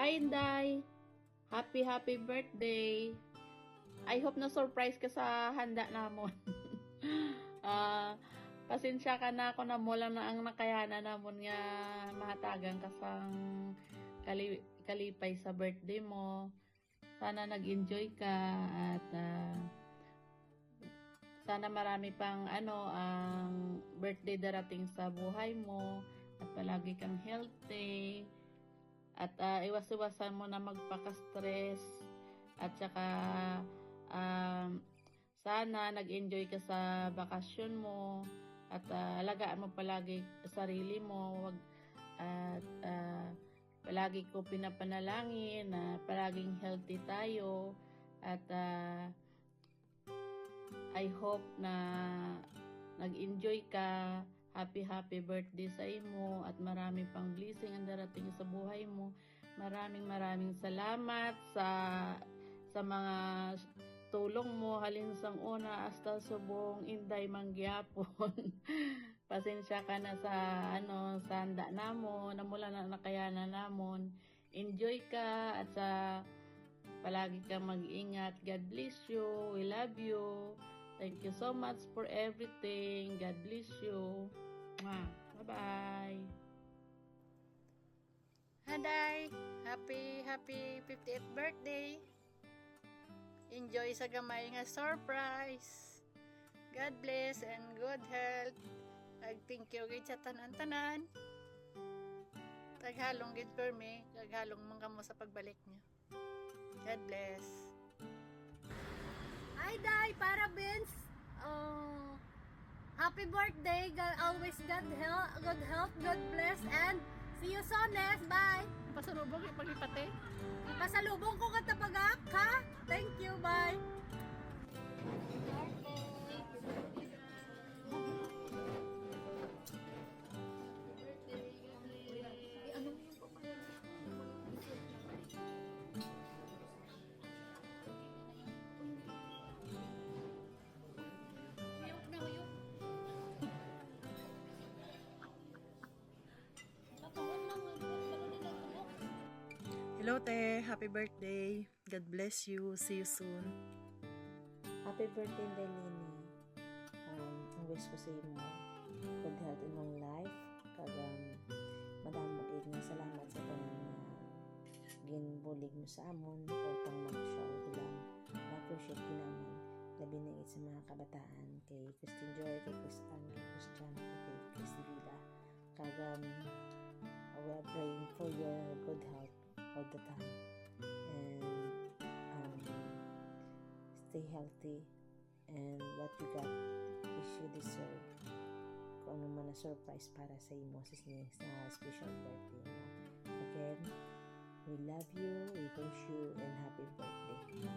Hi, Inday! Happy birthday! I hope na surprise ka sa handa namon. Pasensya ka na ako na mo lang na ang nakayana namon nga mahatagan ka sang kalipay sa birthday mo. Sana nag-enjoy ka at sana marami pang ang birthday darating sa buhay mo at palagi kang healthy at iwas-iwasan mo na magpaka-stress at saka sana nag-enjoy ka sa bakasyon mo at alagaan mo palagi sarili mo. At palagi ko pinapanalangin na palaging healthy tayo at I hope na nag-enjoy ka. Happy birthday sa imo at marami pang blessing ang darating sa buhay mo. Maraming salamat sa mga tulong mo halin sang una hasta subong Inday mangyapon. Pasensya ka na sa sa handa namon, namula na nakayanan namon. Enjoy ka at sa palagi kang mag-ingat. God bless you. We love you. Thank you so much for everything. God bless you. Bye-bye. Haday, happy 50th birthday. Enjoy sa gamay nga surprise. God bless and good health. Thank you gid sa tanan-tanan. Taghalong gid for me, taghalong man kamo sa pagbalik niyo. God bless. Hi, Day! Parabens! Happy birthday! Always good health, God bless, and see you soon, Nes! Bye! Pasalubong ipagipate. Pasalubong ko ka tapagak, ha? Thank you, bye! Hello, te. Happy birthday. God bless you. See you soon. Happy birthday, Delini. Ang wish ko sa imo, good health in long life. Madam mag salamat sa kanyang ginbulig mo sa amon. Utang mo siya o bilang na-appreciate ko naman. Labi na sa mga kabataan kay Christine Joy, kay Christian, kay Christy Villa. We are praying for your good health all the time and stay healthy, and what you got is you deserve. Kung ano man na surprise para sa imo sa special birthday mo. Again, we love you, we wish you, and happy birthday.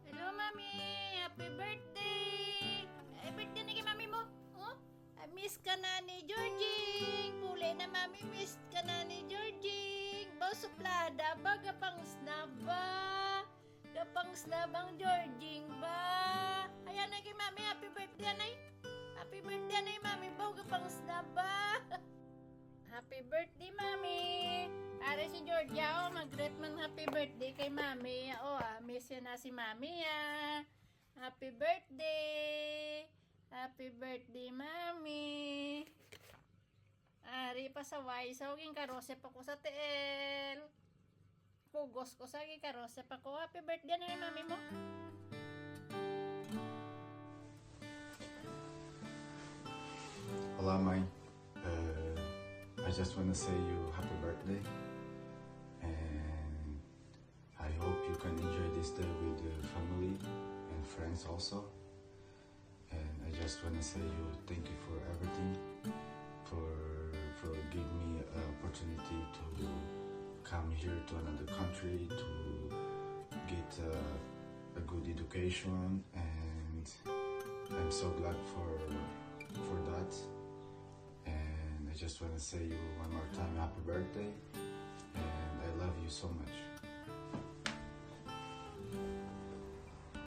Hello, Mami! Happy birthday! Ay, birthday na kay Mami mo. Oh? Miss ka na ni Georging! Puli na, Mami. Miss ka na ni Georging! Suplada ba? Gapang snaba? Gapang snabang Georging ba? Ayan na kay Mami. Happy birthday, Anay! Happy birthday, Anay, Mami. Gapang snaba? Happy birthday, Mami! Are si Georgia, mag-greet man happy birthday kay Mami. Miss yun na si Mami, Happy birthday! Happy birthday, Mami! Ari pa sa waisaw, ging karose pa ko sa teel. Pugos ko sa ging karose pa ko. Happy birthday na Mami mo. Hola, Mai. I just want to say you happy birthday, and I hope you can enjoy this day with your family and friends also. And I just want to say you thank you for everything, for giving me an opportunity to come here to another country to get a good education, and I'm so glad for that. And I just want to say you one more time happy birthday, and I love you so much.